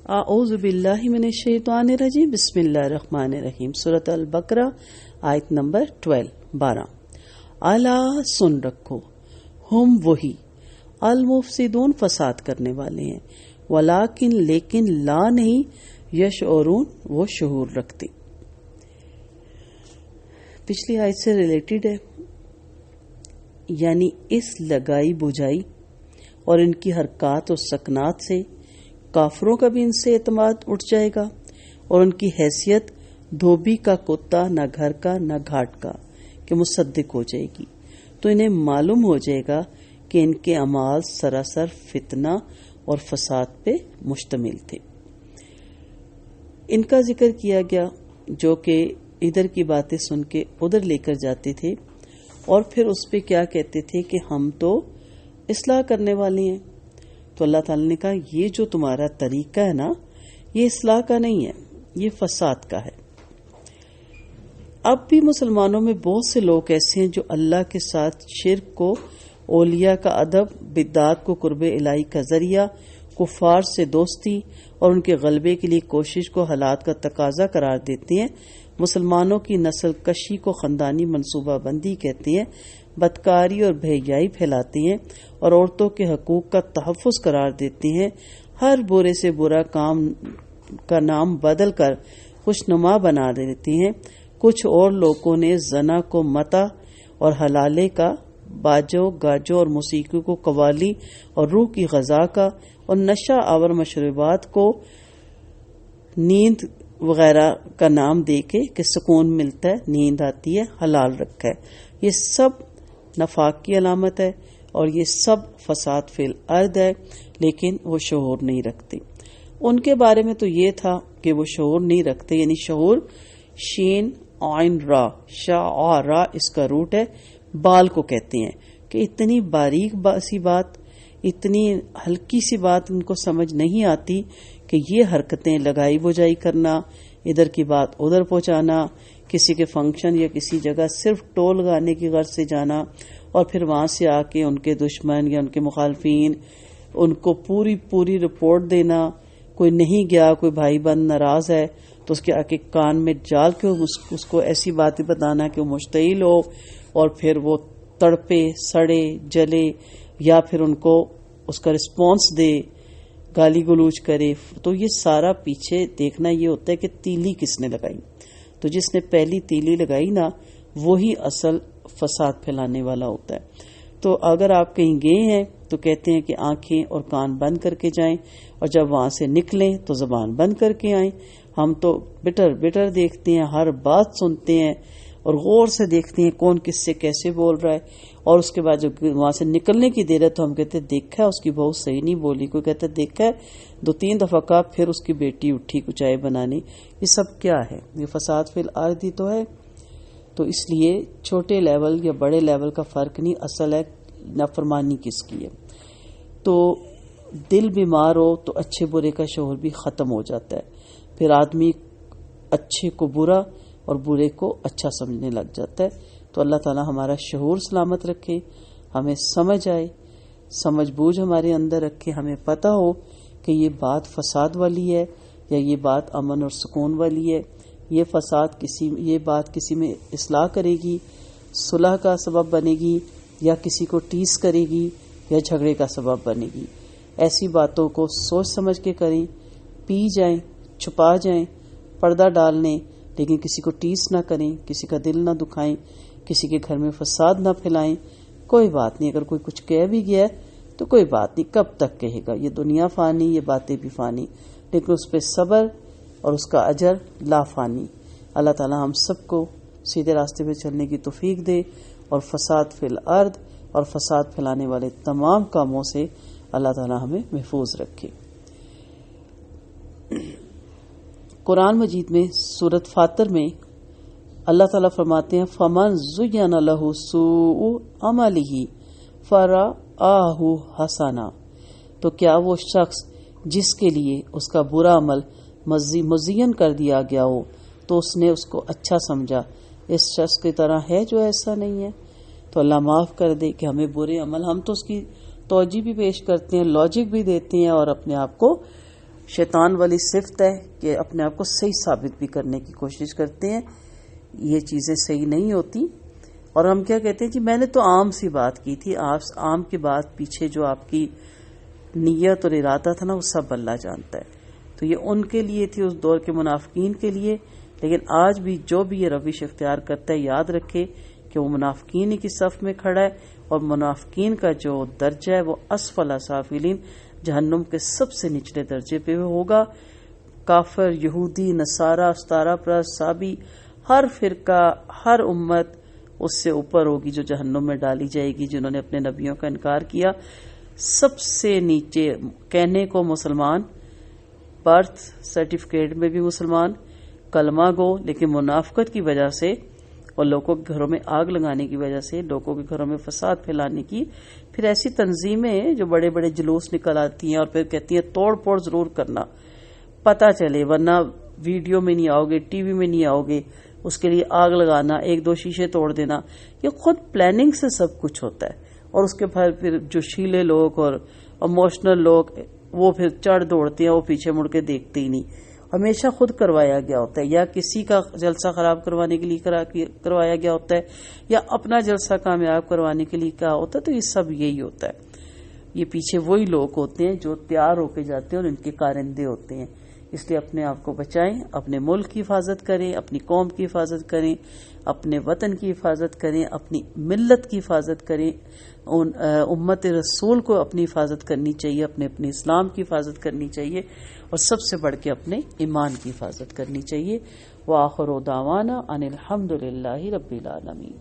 اعوذ باللہ من الشیطان الرجیم بسم اللہ الرحمن الرحیم سورۃ البقرہ آیت نمبر 12 الا سن رکھو ہم وہی المفسدون فساد کرنے والے ہیں ولیکن لیکن لا نہیں یشعرون وہ شعور رکھتے. پچھلی آیت سے ریلیٹڈ ہے، یعنی اس لگائی بجھائی اور ان کی حرکات اور سکنات سے کافروں کا بھی ان سے اعتماد اٹھ جائے گا اور ان کی حیثیت دھوبی کا کتا نہ گھر کا نہ گھاٹ کا کہ مصدق ہو جائے گی. تو انہیں معلوم ہو جائے گا کہ ان کے اعمال سراسر فتنہ اور فساد پہ مشتمل تھے. ان کا ذکر کیا گیا جو کہ ادھر کی باتیں سن کے ادھر لے کر جاتے تھے اور پھر اس پہ کیا کہتے تھے کہ ہم تو اصلاح کرنے والے ہیں. تو اللہ تعالی نے کہا یہ جو تمہارا طریقہ ہے نا، یہ اصلاح کا نہیں ہے، یہ فساد کا ہے. اب بھی مسلمانوں میں بہت سے لوگ ایسے ہیں جو اللہ کے ساتھ شرک کو اولیاء کا ادب، بدعات کو قرب الہی کا ذریعہ، کفار سے دوستی اور ان کے غلبے کے لیے کوشش کو حالات کا تقاضا قرار دیتے ہیں. مسلمانوں کی نسل کشی کو خاندانی منصوبہ بندی کہتے ہیں، بدکاری اور بھیائی پھیلاتے ہیں اور عورتوں کے حقوق کا تحفظ قرار دیتے ہیں. ہر برے سے برا کام کا نام بدل کر خوشنما بنا دیتے ہیں. کچھ اور لوگوں نے زنا کو متع اور حلالے کا، باجوں گاجوں اور موسیقی کو قوالی اور روح کی غذا کا، اور نشہ آور مشروبات کو نیند وغیرہ کا نام دے کے کہ سکون ملتا ہے، نیند آتی ہے، حلال رکھا ہے. یہ سب نفاق کی علامت ہے اور یہ سب فساد فی الارض ہے، لیکن وہ شعور نہیں رکھتے. ان کے بارے میں تو یہ تھا کہ وہ شعور نہیں رکھتے، یعنی شعور شین عین را، شا را اس کا روٹ ہے، بال کو کہتے ہیں کہ اتنی باریک سی بات، اتنی ہلکی سی بات ان کو سمجھ نہیں آتی کہ یہ حرکتیں لگائی بجائی کرنا، ادھر کی بات ادھر پہنچانا، کسی کے فنکشن یا کسی جگہ صرف ٹول لگانے کی غرض سے جانا اور پھر وہاں سے آ کے ان کے دشمن یا ان کے مخالفین ان کو پوری رپورٹ دینا. کوئی نہیں گیا، کوئی بھائی بند ناراض ہے تو اس کے آگے کان میں جال کے اس کو ایسی باتیں بتانا کہ وہ مشتعل ہو اور پھر وہ تڑپے سڑے جلے، یا پھر ان کو اس کا رسپانس دے، گالی گلوچ کرے. تو یہ سارا پیچھے دیکھنا یہ ہوتا ہے کہ تیلی کس نے لگائی. تو جس نے پہلی تیلی لگائی نا، وہی اصل فساد پھیلانے والا ہوتا ہے. تو اگر آپ کہیں گئے ہیں تو کہتے ہیں کہ آنکھیں اور کان بند کر کے جائیں، اور جب وہاں سے نکلیں تو زبان بند کر کے آئیں. ہم تو بٹر دیکھتے ہیں، ہر بات سنتے ہیں اور غور سے دیکھتے ہیں کون کس سے کیسے بول رہا ہے، اور اس کے بعد جب وہاں سے نکلنے کی دیر ہے تو ہم کہتے ہیں دیکھا ہے اس کی بہو صحیح نہیں بولی، کوئی کہتا ہے دیکھا ہے 2-3 دفعہ کا، پھر اس کی بیٹی اٹھی کو چائے بنانی. یہ سب کیا ہے؟ یہ فساد فی الارض ہی تو ہے. تو اس لیے چھوٹے لیول یا بڑے لیول کا فرق نہیں، اصل ہے نافرمانی کس کی ہے. تو دل بیمار ہو تو اچھے برے کا شعور بھی ختم ہو جاتا ہے، پھر آدمی اچھے کو برا اور برے کو اچھا سمجھنے لگ جاتا ہے. تو اللہ تعالی ہمارا شعور سلامت رکھے، ہمیں سمجھ آئے، سمجھ بوجھ ہمارے اندر رکھے، ہمیں پتہ ہو کہ یہ بات فساد والی ہے یا یہ بات امن اور سکون والی ہے. یہ بات کسی میں اصلاح کرے گی، صلح کا سبب بنے گی، یا کسی کو ٹیس کرے گی یا جھگڑے کا سبب بنے گی. ایسی باتوں کو سوچ سمجھ کے کریں، پی جائیں، چھپا جائیں، پردہ ڈال لیں، لیکن کسی کو ٹیس نہ کریں، کسی کا دل نہ دکھائیں، کسی کے گھر میں فساد نہ پھیلائیں. کوئی بات نہیں، اگر کوئی کچھ کہہ بھی گیا تو کوئی بات نہیں، کب تک کہے گا؟ یہ دنیا فانی، یہ باتیں بھی فانی، لیکن اس پہ صبر اور اس کا اجر لا فانی. اللہ تعالی ہم سب کو سیدھے راستے پہ چلنے کی توفیق دے اور فساد فی الارض اور فساد پھیلانے والے تمام کاموں سے اللہ تعالی ہمیں محفوظ رکھے. قرآن مجید میں سورۃ فاطر میں اللہ تعالیٰ فرماتے ہیں فَمَنْ زُيَّنَ لَهُ سُوءُ عَمَلِهِ فَرَآهُ حَسَنًا. تو کیا وہ شخص جس کے لیے اس کا برا عمل مزین کر دیا گیا ہو تو اس نے اس کو اچھا سمجھا، اس شخص کی طرح ہے جو ایسا نہیں ہے. تو اللہ معاف کر دے کہ ہمیں برے عمل، ہم تو اس کی توجہ بھی پیش کرتے ہیں، لاجک بھی دیتے ہیں اور اپنے آپ کو شیطان والی صفت ہے کہ اپنے آپ کو صحیح ثابت بھی کرنے کی کوشش کرتے ہیں. یہ چیزیں صحیح نہیں ہوتی. اور ہم کیا کہتے ہیں جی میں نے تو عام سی بات کی تھی. عام کی بات پیچھے جو آپ کی نیت اور ارادہ تھا نا وہ سب اللہ جانتا ہے. تو یہ ان کے لیے تھی، اس دور کے منافقین کے لیے. لیکن آج بھی جو بھی یہ روش اختیار کرتا ہے یاد رکھے کہ وہ منافقین ہی کی صف میں کھڑا ہے، اور منافقین کا جو درجہ ہے وہ اسفل سافلین، جہنم کے سب سے نچلے درجے پہ ہوگا. کافر، یہودی، نصارہ، ستارہ پرست، سابی، ہر فرقہ، ہر امت اس سے اوپر ہوگی جو جہنم میں ڈالی جائے گی، جنہوں نے اپنے نبیوں کا انکار کیا. سب سے نیچے کہنے کو مسلمان، برتھ سرٹیفکیٹ میں بھی مسلمان، کلمہ گو، لیکن منافقت کی وجہ سے اور لوگوں کے گھروں میں آگ لگانے کی وجہ سے، لوگوں کے گھروں میں فساد پھیلانے کی، پھر ایسی تنظیمیں جو بڑے بڑے جلوس نکل آتی ہیں اور پھر کہتی ہیں توڑ پھوڑ ضرور کرنا، پتہ چلے، ورنہ ویڈیو میں نہیں آؤ گے، ٹی وی میں نہیں آؤ گے، اس کے لیے آگ لگانا، ایک دو شیشے توڑ دینا، یہ خود پلاننگ سے سب کچھ ہوتا ہے. اور اس کے بعد پھر جو شیلے لوگ اور ایموشنل لوگ وہ پھر چڑھ دوڑتے ہیں، وہ پیچھے مڑ کے دیکھتے ہی نہیں. ہمیشہ خود کروایا گیا ہوتا ہے، یا کسی کا جلسہ خراب کروانے کے لیے کروایا گیا ہوتا ہے، یا اپنا جلسہ کامیاب کروانے کے لیے کیا ہوتا ہے. تو یہ سب یہی ہوتا ہے. یہ پیچھے وہی لوگ ہوتے ہیں جو تیار ہو کے جاتے ہیں اور ان کے کارندے ہوتے ہیں. اس لیے اپنے آپ کو بچائیں، اپنے ملک کی حفاظت کریں، اپنی قوم کی حفاظت کریں، اپنے وطن کی حفاظت کریں، اپنی ملت کی حفاظت کریں، امت رسول کو اپنی حفاظت کرنی چاہیے، اپنے اسلام کی حفاظت کرنی چاہیے، اور سب سے بڑھ کے اپنے ایمان کی حفاظت کرنی چاہیے. وآخر دعوانا ان الحمد للہ رب العالمین.